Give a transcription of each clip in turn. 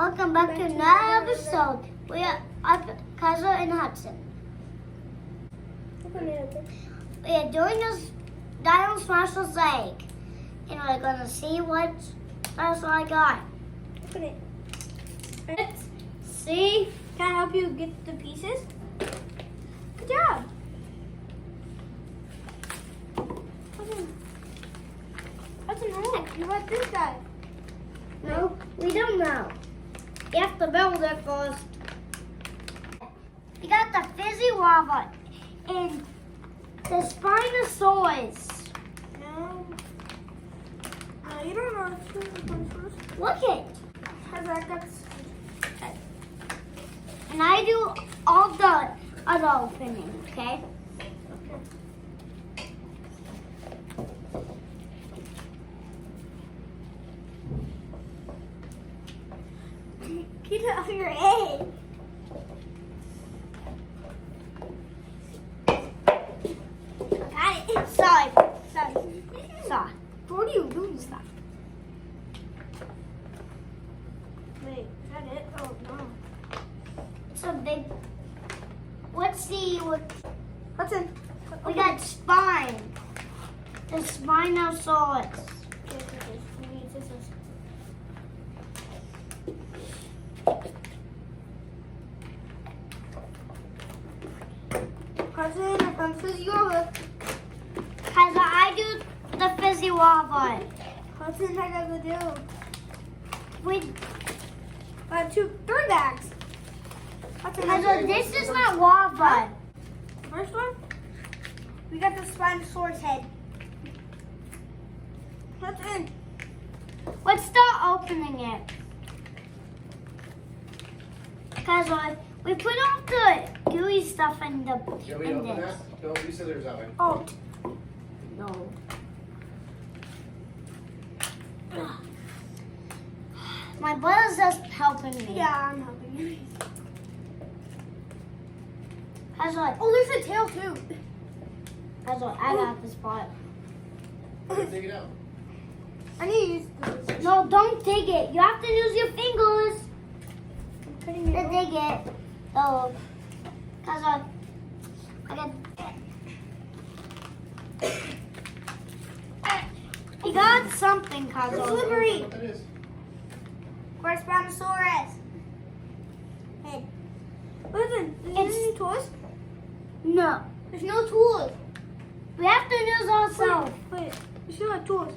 Welcome back to another episode. We are Cousin and Hudson. We are doing this dinosaur's egg, and we're gonna see what dinosaur I got. Open it. Let's see. Can I help you get the pieces? Good job. What's in home? You want this guy? No, we don't know. You have to build it first. You got the fizzy lava and the Spinosaurus. No. No, you don't know. First. Look it. Okay. And I do all the other opening, okay? Get it off your head. Got it. Sorry. Sorry. What are you doing, stop? Wait, is that it? Oh, no. It's a big. Let's see what. What's in? We got spine. The Spinosaurus. Okay. We need scissors. Cousin, I found fizzy lava. Cause I do the fizzy lava. Cousin, I got the deal. We. I have 3 bags. Cause this is not lava. First one, we got the Spinosaurus head. What's in? Let's start opening it. Cause we put all the gooey stuff in the. Can we in open this. that? Don't use scissors that way. Oh, No. My brother's just helping me. yeah, I'm helping you. Cause like, Oh, there's a tail too. cause like, I got this part. Dig it out. I need to use this. No, don't dig it. You have to use your fingers I'm cutting to it. dig it. Oh, cause I got. You got something, cause It's of. slippery. What that is? Where's Spinosaurus? Head. Listen, is there any tools? No, There's no tools. we have to use ourselves. Wait, there's no tools.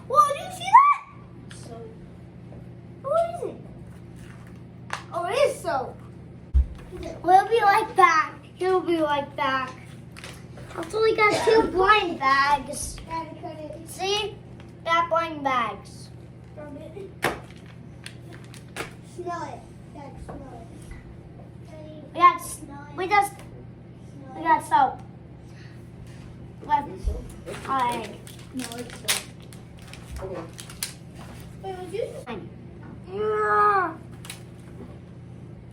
Whoa, do you see that? Soap. What is it? Oh, it is soap. We'll be like back. He'll be like back. Also, we got 2 blind bags. Gotta cut it. See? Got blind bags. From it. Smell it. Gotta smell it. We got. We got soap. Left. Alright. No, it's soap. Hold on. Wait, what's yours? Yeah.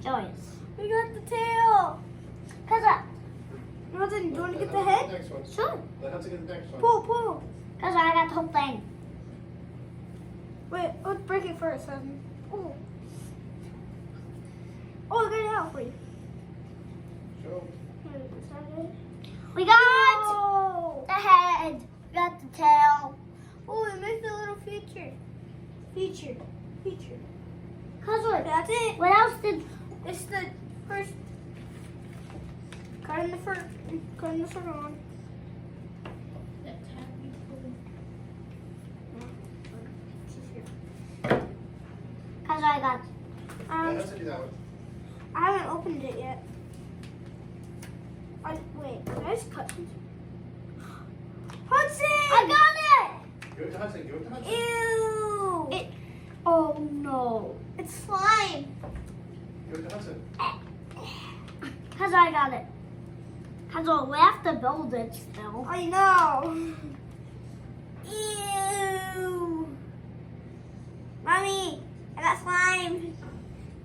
Joyous. We got the tail. Cause You want to get the Let head? Next one. sure. Let Hudson get the next one. Pull. Cause I got the whole thing. Wait, let's break it first. Oh. Oh, I got it out for you. Show. Wait, is that it? We got Oh. the head. We got the tail. Oh, it makes a little feature. Feature. Cause what? That's it. What else did? It's the first. Cut in the second one. Cause I got. Let Hudson do that one. I haven't opened it yet. Wait, did I just cut? Hudson! I got Give it to Hudson. Give it to Hudson. Ew! it. Oh no. It's slime. Give it to Hudson. Cause I got it. Cause we have to build it still. I know. Ew. Mommy, I got slime.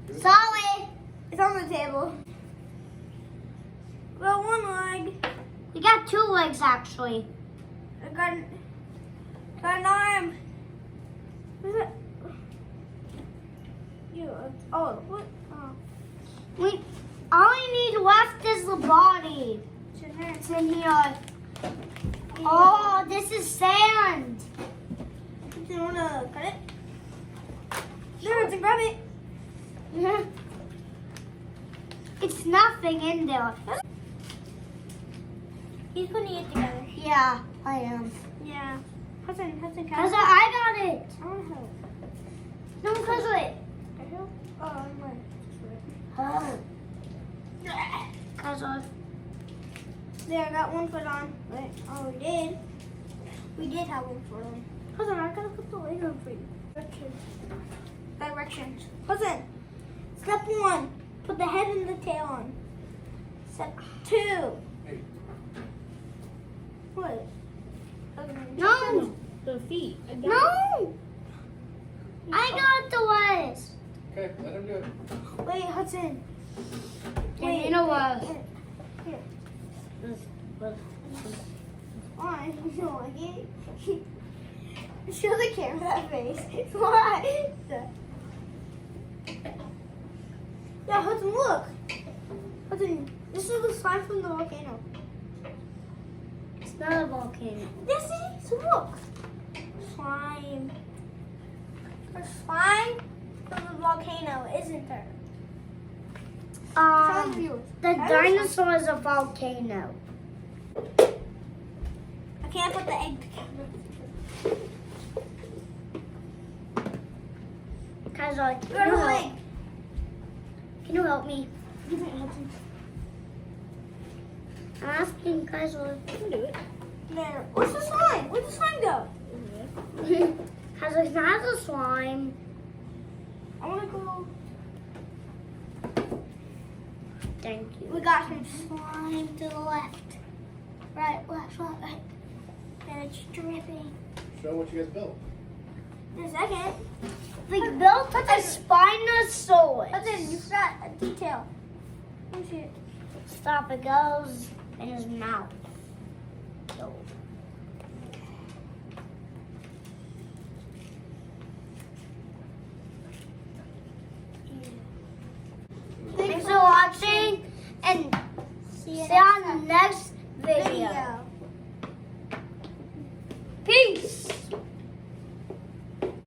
Give it to Sorry. It's on the table. Got one leg. We got 2 legs actually. I got an arm. What is it? Oh, what? Oh. We all we need left is the body. It's in here. Oh, this is sand. Do you want to cut it? Sure, to grab it. It's nothing in there. He's putting it together. Yeah, I am. Yeah. Hudson, cut Cause it. I got it. I want to help. No, cause it. I help? Oh, I'm right. Oh. Cause I. There, I got one foot on. Wait, oh, we did. We did have one foot on. Hudson, I gotta put the leg on for you. Directions. Hudson, step 1, put the head and the tail on. Step 2. Hey, What? No. The feet. No. I got the legs. okay, let him do it. Wait, Hudson. And you know what? Here. Why? You don't like it? Show the camera that face. Why? Yeah, Hudson, look. Hudson, this is the slime from the volcano. It's not a volcano. This is, look. Slime. There's slime from the volcano, isn't there? Show the viewers. The dinosaur is a volcano. I can't put the egg together. Cause You're the leg. Can you help me? Give it, Hudson. I'm asking cause You can do it. There. Where's the slime? Where'd the slime go? cause it's not a slime. I want to go. Thank you. We got some slime to the left. Right, left, right. And it's dripping. Show what you guys built. In a second. We built a Spinosaurus. Hudson, you forgot a detail. Let me see it. Stop, it goes in his mouth. So. Thanks for watching and see you on the next video.